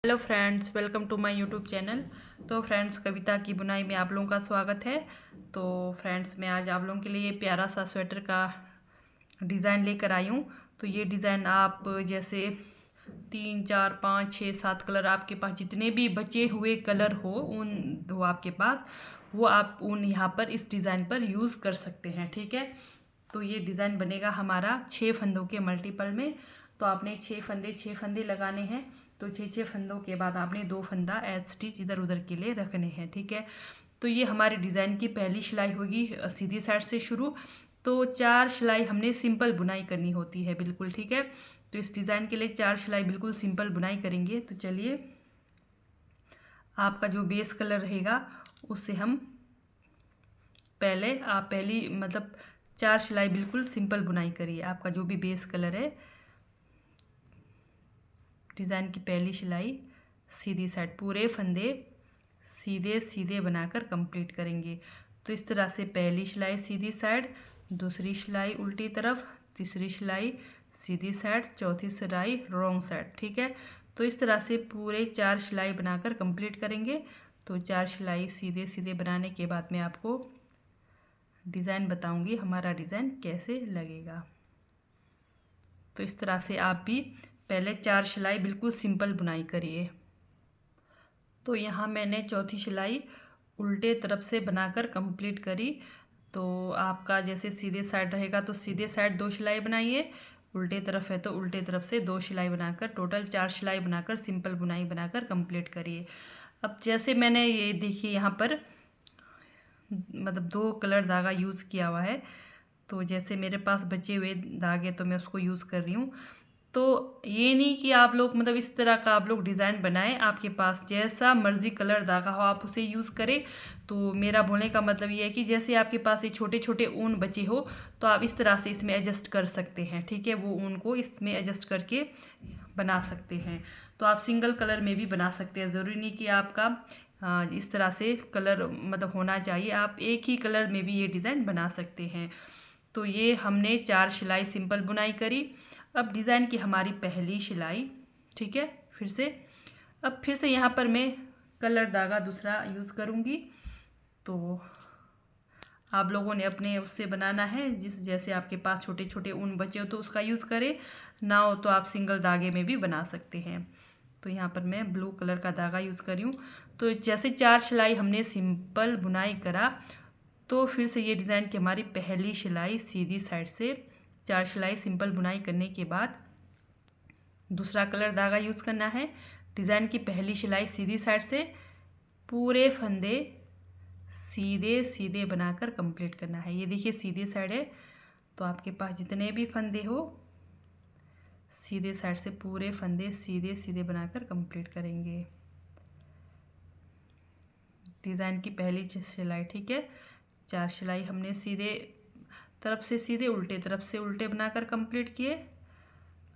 Hello friends, welcome to my YouTube channel. तो friends, कविता की बुनाई में आप लोगों का स्वागत है। तो फ्रेंड्स, मैं आज आप लोगों के लिए प्यारा सा स्वेटर का डिज़ाइन लेकर आई हूँ। तो ये डिज़ाइन आप जैसे 3 4 5 6 7 कलर आपके पास जितने भी बचे हुए कलर हो ऊन हो आपके पास, वो आप ऊन यहाँ पर इस डिज़ाइन पर यूज़ कर सकते हैं। ठीक है। तो ये डिज़ाइन बनेगा हमारा 6 फंदों के मल्टीपल में। तो आपने 6 फंदे लगाने हैं। तो 6 फंदों के बाद आपने 2 फंदा एज स्टिच इधर उधर के लिए रखने हैं। ठीक है। तो ये हमारे डिज़ाइन की पहली सिलाई होगी सीधी साइड से शुरू। तो 4 सिलाई हमने सिंपल बुनाई करनी होती है, बिल्कुल। ठीक है। तो इस डिज़ाइन के लिए 4 सिलाई बिल्कुल सिंपल बुनाई करेंगे। तो चलिए, आपका जो बेस कलर रहेगा उससे हम पहली मतलब 4 सिलाई बिल्कुल सिंपल बुनाई करिए। आपका जो भी बेस कलर है, डिज़ाइन की पहली सिलाई सीधी साइड, पूरे फंदे सीधे सीधे बनाकर कंप्लीट करेंगे। तो इस तरह से पहली सिलाई सीधी साइड, दूसरी सिलाई उल्टी तरफ, तीसरी सिलाई सीधी साइड, चौथी सिलाई रॉन्ग साइड। ठीक है। तो इस तरह से पूरे 4 सिलाई बनाकर कंप्लीट करेंगे। तो 4 सिलाई सीधे सीधे बनाने के बाद मैं आपको डिज़ाइन बताऊंगी हमारा डिज़ाइन कैसे लगेगा। तो इस तरह से आप भी पहले 4 सिलाई बिल्कुल सिंपल बुनाई करिए। तो यहाँ मैंने चौथी सिलाई उल्टे तरफ से बनाकर कंप्लीट करी। तो आपका जैसे सीधे साइड रहेगा तो सीधे साइड 2 सिलाई बनाइए, उल्टे तरफ है तो उल्टे तरफ से 2 सिलाई बनाकर टोटल 4 सिलाई बनाकर सिंपल बुनाई बनाकर कंप्लीट करिए। अब जैसे मैंने ये देखिए यहाँ पर मतलब 2 कलर धागा यूज़ किया हुआ है। तो जैसे मेरे पास बचे हुए धागे तो मैं उसको यूज़ कर रही हूँ। तो ये नहीं कि आप लोग मतलब इस तरह का आप लोग डिज़ाइन बनाएं, आपके पास जैसा मर्जी कलर धागा हो आप उसे यूज़ करें। तो मेरा बोलने का मतलब ये है कि जैसे आपके पास ये छोटे छोटे ऊन बचे हो तो आप इस तरह से इसमें एडजस्ट कर सकते हैं। ठीक है। वो ऊन को इसमें एडजस्ट करके बना सकते हैं। तो आप सिंगल कलर में भी बना सकते हैं, ज़रूरी नहीं कि आपका इस तरह से कलर मतलब होना चाहिए। आप एक ही कलर में भी ये डिज़ाइन बना सकते हैं। तो ये हमने 4 सिलाई सिंपल बुनाई करी। अब डिज़ाइन की हमारी पहली सिलाई। ठीक है। फिर से यहाँ पर मैं कलर धागा दूसरा यूज़ करूँगी। तो आप लोगों ने अपने उससे बनाना है, जिस जैसे आपके पास छोटे छोटे ऊन बचे हो तो उसका यूज़ करें, ना हो तो आप सिंगल धागे में भी बना सकते हैं। तो यहाँ पर मैं ब्लू कलर का धागा यूज़ कर रही हूँ। तो जैसे 4 सिलाई हमने सिंपल बुनाई करा, तो फिर से ये डिज़ाइन की हमारी पहली सिलाई सीधी साइड से 4 सिलाई सिंपल बुनाई करने के बाद दूसरा कलर धागा यूज़ करना है। डिज़ाइन की पहली सिलाई सीधी साइड से पूरे फंदे सीधे सीधे बनाकर कंप्लीट करना है। ये देखिए सीधी साइड है, तो आपके पास जितने भी फंदे हो सीधे साइड से पूरे फंदे सीधे सीधे बनाकर कंप्लीट करेंगे। डिज़ाइन की पहली सिलाई। ठीक है। 4 सिलाई हमने सीधे तरफ से सीधे, उल्टे तरफ से उल्टे बनाकर कंप्लीट किए।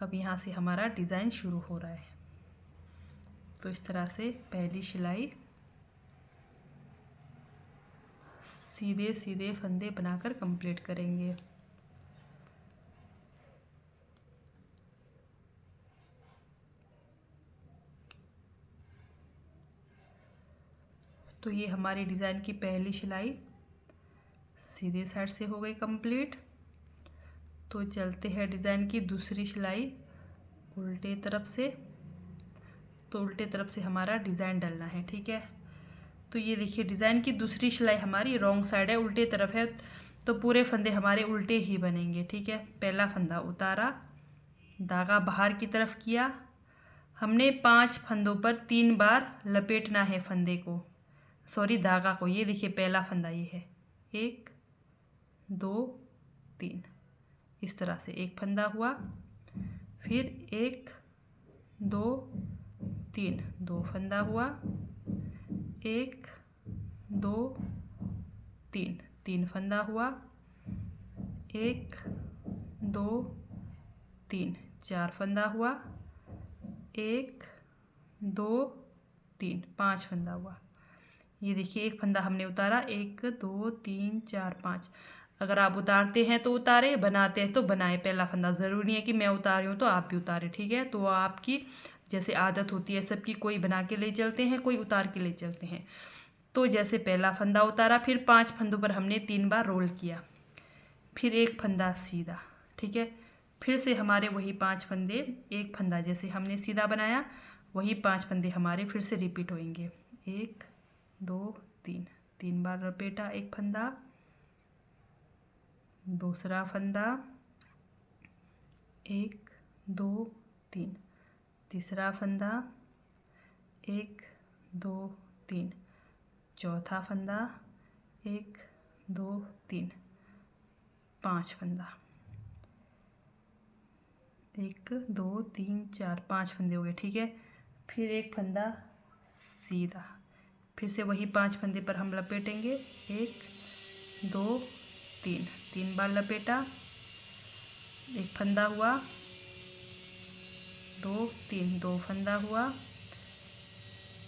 अब यहाँ से हमारा डिज़ाइन शुरू हो रहा है। तो इस तरह से पहली सिलाई सीधे सीधे फंदे बनाकर कंप्लीट करेंगे। तो ये हमारी डिज़ाइन की पहली सिलाई सीधे साइड से हो गई कंप्लीट। तो चलते हैं डिज़ाइन की दूसरी सिलाई उल्टे तरफ से। तो उल्टे तरफ से हमारा डिज़ाइन डलना है। ठीक है। तो ये देखिए डिज़ाइन की दूसरी सिलाई हमारी रॉन्ग साइड है, उल्टे तरफ है, तो पूरे फंदे हमारे उल्टे ही बनेंगे। ठीक है। पहला फंदा उतारा, धागा बाहर की तरफ किया, हमने 5 फंदों पर 3 बार लपेटना है फंदे को, सॉरी धागा को। ये देखिए पहला फंदा ये है, 1 2 3, इस तरह से एक फंदा हुआ, फिर 1 2 3, 2 फंदा हुआ, 1 2 3, 3 फंदा हुआ, 1 2 3, 4 फंदा हुआ, 1 2 3, 5 फंदा हुआ। ये देखिए एक फंदा हमने उतारा, 1 2 3 4 5। अगर आप उतारते हैं तो उतारे, बनाते हैं तो बनाए। पहला फंदा ज़रूरी नहीं है कि मैं उतार रही हूँ तो आप भी उतारे। ठीक है। तो आपकी जैसे आदत होती है सबकी, कोई बना के ले चलते हैं, कोई उतार के ले चलते हैं। तो जैसे पहला फंदा उतारा, फिर 5 फंदों पर हमने 3 बार रोल किया, फिर एक फंदा सीधा, ठीक है। फिर से हमारे वही 5 फंदे, एक फंदा जैसे हमने सीधा बनाया वही 5 फंदे हमारे फिर से रिपीट होंगे। 1 2 3, 3 बार लपेटा, एक फंदा, दूसरा फंदा, 1 2 3, तीसरा फंदा, 1 2 3, चौथा फंदा, 1 2 3, 5 फंदा, 1 2 3 4, 5 फंदे हो गए, ठीक है। फिर एक फंदा सीधा, फिर से वही 5 फंदे पर हम लपेटेंगे, 1 2 3, 3 बार लपेटा, एक फंदा हुआ, 2 3, 2 फंदा हुआ,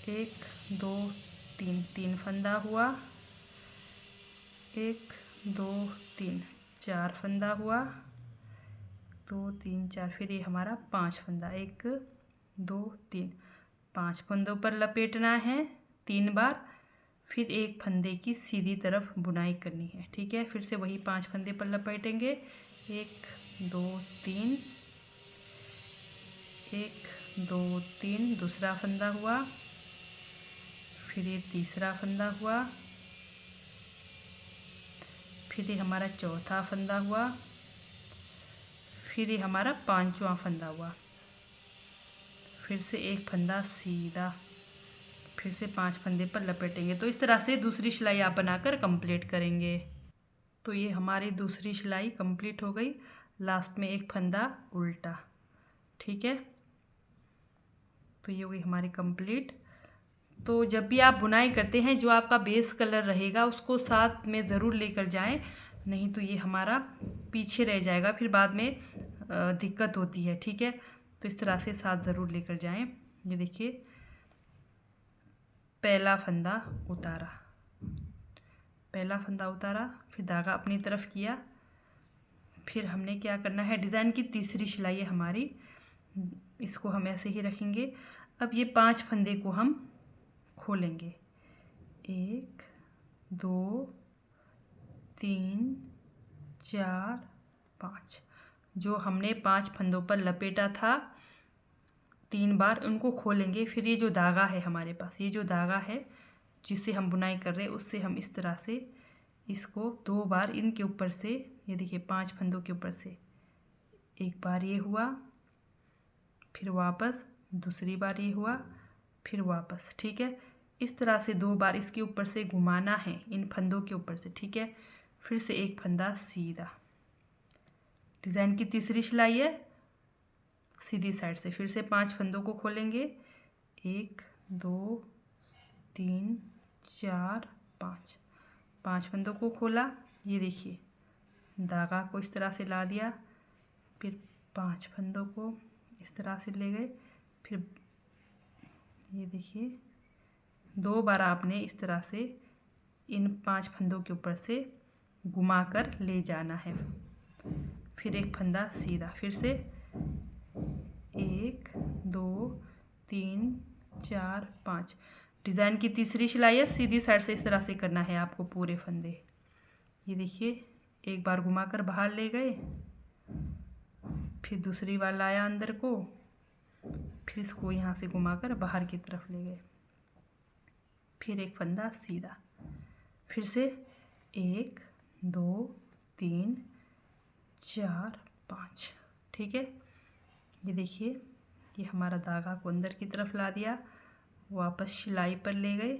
1 2 3, 3 फंदा हुआ, 1 2 3, 4 फंदा हुआ, 2 3 4, फिर ये हमारा 5 फंदा, 1 2 3, 5 फंदों पर लपेटना है 3 बार, फिर एक फंदे की सीधी तरफ बुनाई करनी है, ठीक है। फिर से वही 5 फंदे पर लपेटेंगे, 1 2 3, 1 2 3, दूसरा फंदा हुआ, फिर ये तीसरा फंदा हुआ, फिर ये हमारा चौथा फंदा हुआ, फिर ये हमारा 5वां फंदा हुआ, फिर से एक फंदा सीधा, फिर से 5 फंदे पर लपेटेंगे। तो इस तरह से दूसरी सिलाई आप बनाकर कंप्लीट करेंगे। तो ये हमारी दूसरी सिलाई कंप्लीट हो गई, लास्ट में एक फंदा उल्टा, ठीक है। तो ये हो गई हमारी कंप्लीट। तो जब भी आप बुनाई करते हैं जो आपका बेस कलर रहेगा उसको साथ में ज़रूर लेकर जाएं, नहीं तो ये हमारा पीछे रह जाएगा, फिर बाद में दिक्कत होती है, ठीक है। तो इस तरह से साथ ज़रूर लेकर जाएं। ये देखिए, पहला फंदा उतारा, पहला फंदा उतारा, फिर धागा अपनी तरफ किया, फिर हमने क्या करना है, डिज़ाइन की तीसरी सिलाई है हमारी, इसको हम ऐसे ही रखेंगे। अब ये 5 फंदे को हम खोलेंगे, 1 2 3 4 5, जो हमने 5 फंदों पर लपेटा था 3 बार, उनको खोलेंगे। फिर ये जो धागा है हमारे पास, ये जो धागा है जिससे हम बुनाई कर रहे हैं, उससे हम इस तरह से इसको 2 बार इनके ऊपर से, ये देखिए 5 फंदों के ऊपर से एक बार ये हुआ, फिर वापस, दूसरी बार ये हुआ, फिर वापस, ठीक है। इस तरह से 2 बार इसके ऊपर से घुमाना है इन फंदों के ऊपर से, ठीक है। फिर से एक फंदा सीधा, डिज़ाइन की तीसरी सिलाई है सीधी साइड से, फिर से 5 फंदों को खोलेंगे, 1 2 3 4 5, 5 फंदों को खोला, ये देखिए धागा को इस तरह से ला दिया, फिर 5 फंदों को इस तरह से ले गए, फिर ये देखिए 2 बार आपने इस तरह से इन 5 फंदों के ऊपर से घुमाकर ले जाना है, फिर एक फंदा सीधा, फिर से 1 2 3 4 5, डिज़ाइन की तीसरी सिलाई है सीधी साइड से, इस तरह से करना है आपको पूरे फंदे। ये देखिए एक बार घुमाकर बाहर ले गए, फिर दूसरी बार लाया अंदर को, फिर इसको यहाँ से घुमाकर बाहर की तरफ ले गए, फिर एक फंदा सीधा, फिर से 1 2 3 4 5, ठीक है। ये देखिए, ये हमारा धागा को अंदर की तरफ ला दिया, वापस सिलाई पर ले गए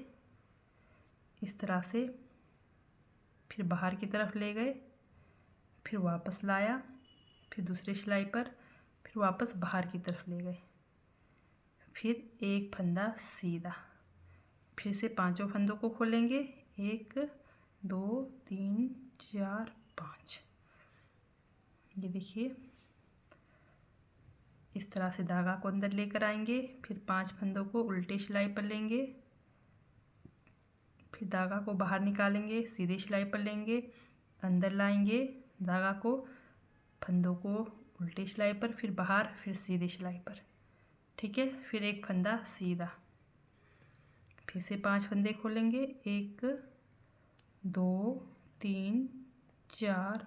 इस तरह से, फिर बाहर की तरफ ले गए, फिर वापस लाया, फिर दूसरी सिलाई पर, फिर वापस बाहर की तरफ ले गए, फिर एक फंदा सीधा, फिर से 5 फंदों को खोलेंगे, 1 2 3 4 5, ये देखिए इस तरह से धागा को अंदर लेकर आएंगे, फिर 5 फंदों को उल्टी सिलाई पर लेंगे, फिर धागा को बाहर निकालेंगे, सीधी सिलाई पर लेंगे, अंदर लाएंगे धागा को, फंदों को उल्टी सिलाई पर, फिर बाहर, फिर सीधी सिलाई पर, ठीक है। फिर एक फंदा सीधा, फिर से 5 फंदे खोलेंगे, 1 2 3 4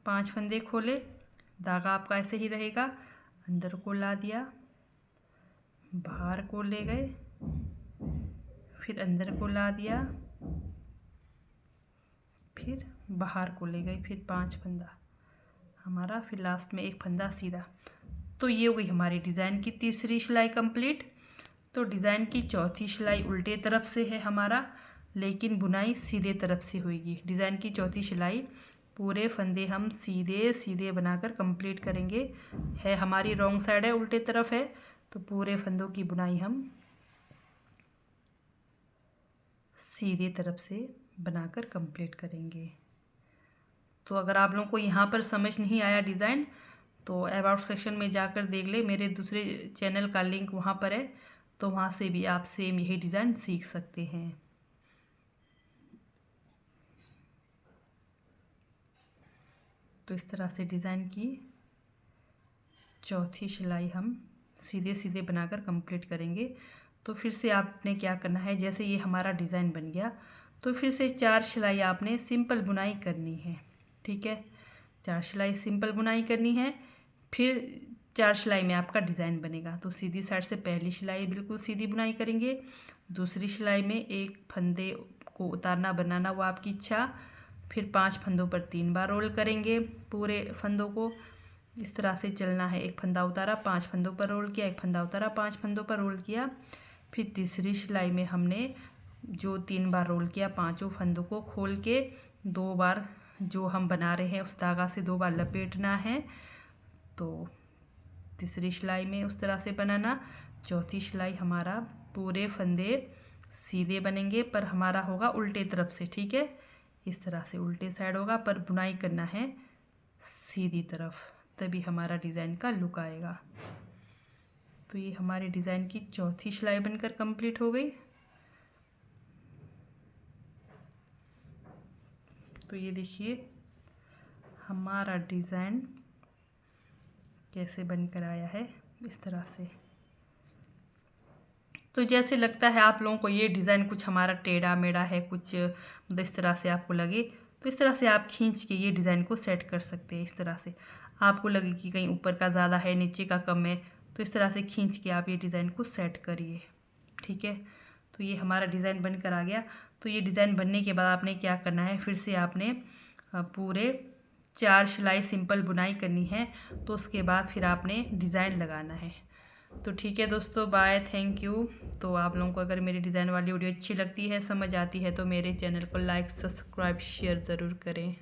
5 फंदे खोले, धागा आपका ऐसे ही रहेगा, अंदर को ला दिया, बाहर को ले गए, फिर अंदर को ला दिया, फिर बाहर को ले गए, फिर 5 फंदा हमारा, फिर लास्ट में एक फंदा सीधा। तो ये हो गई हमारी डिज़ाइन की तीसरी सिलाई कंप्लीट। तो डिज़ाइन की चौथी सिलाई उल्टे तरफ से है हमारा, लेकिन बुनाई सीधे तरफ से होगी। डिज़ाइन की चौथी सिलाई पूरे फंदे हम सीधे सीधे बनाकर कंप्लीट करेंगे। है हमारी रॉन्ग साइड है, उल्टे तरफ है, तो पूरे फंदों की बुनाई हम सीधे तरफ से बनाकर कंप्लीट करेंगे। तो अगर आप लोगों को यहाँ पर समझ नहीं आया डिज़ाइन, तो अबाउट सेक्शन में जाकर देख ले, मेरे दूसरे चैनल का लिंक वहाँ पर है, तो वहाँ से भी आप सेम यही डिज़ाइन सीख सकते हैं। तो इस तरह से डिज़ाइन की चौथी सिलाई हम सीधे सीधे बनाकर कंप्लीट करेंगे। तो फिर से आपने क्या करना है, जैसे ये हमारा डिज़ाइन बन गया, तो फिर से 4 सिलाई आपने सिंपल बुनाई करनी है। ठीक है, 4 सिलाई सिंपल बुनाई करनी है, फिर 4 सिलाई में आपका डिज़ाइन बनेगा। तो सीधी साइड से पहली सिलाई बिल्कुल सीधी बुनाई करेंगे, दूसरी सिलाई में एक फंदे को उतारना बनाना वो आपकी इच्छा, फिर 5 फंदों पर 3 बार रोल करेंगे। पूरे फंदों को इस तरह से चलना है, एक फंदा उतारा, 5 फंदों पर रोल किया, एक फंदा उतारा, 5 फंदों पर रोल किया। फिर तीसरी सिलाई में हमने जो 3 बार रोल किया, 5 फंदों को खोल के 2 बार जो हम बना रहे हैं उस धागा से 2 बार लपेटना है। तो तीसरी सिलाई में उस तरह से बनाना। चौथी सिलाई हमारा पूरे फंदे सीधे बनेंगे, पर हमारा होगा उल्टे तरफ से। ठीक है, इस तरह से उल्टे साइड होगा, पर बुनाई करना है सीधी तरफ, तभी हमारा डिज़ाइन का लुक आएगा। तो ये हमारे डिज़ाइन की चौथी सिलाई बनकर कंप्लीट हो गई। तो ये देखिए हमारा डिज़ाइन कैसे बनकर आया है, इस तरह से। तो जैसे लगता है आप लोगों को ये डिज़ाइन कुछ हमारा टेढ़ा मेढ़ा है, कुछ मतलब इस तरह से आपको लगे, तो इस तरह से आप खींच के ये डिज़ाइन को सेट कर सकते हैं। इस तरह से आपको लगे कि कहीं ऊपर का ज़्यादा है, नीचे का कम है, तो इस तरह से खींच के आप ये डिज़ाइन को सेट करिए। ठीक है, तो ये हमारा डिज़ाइन बनकर आ गया। तो ये डिज़ाइन बनने के बाद आपने क्या करना है, फिर से आपने पूरे 4 सिलाई सिंपल बुनाई करनी है। तो उसके बाद फिर आपने डिज़ाइन लगाना है। तो ठीक है दोस्तों, बाय, थैंक यू। तो आप लोगों को अगर मेरी डिज़ाइन वाली वीडियो अच्छी लगती है, समझ आती है, तो मेरे चैनल को लाइक, सब्सक्राइब, शेयर ज़रूर करें।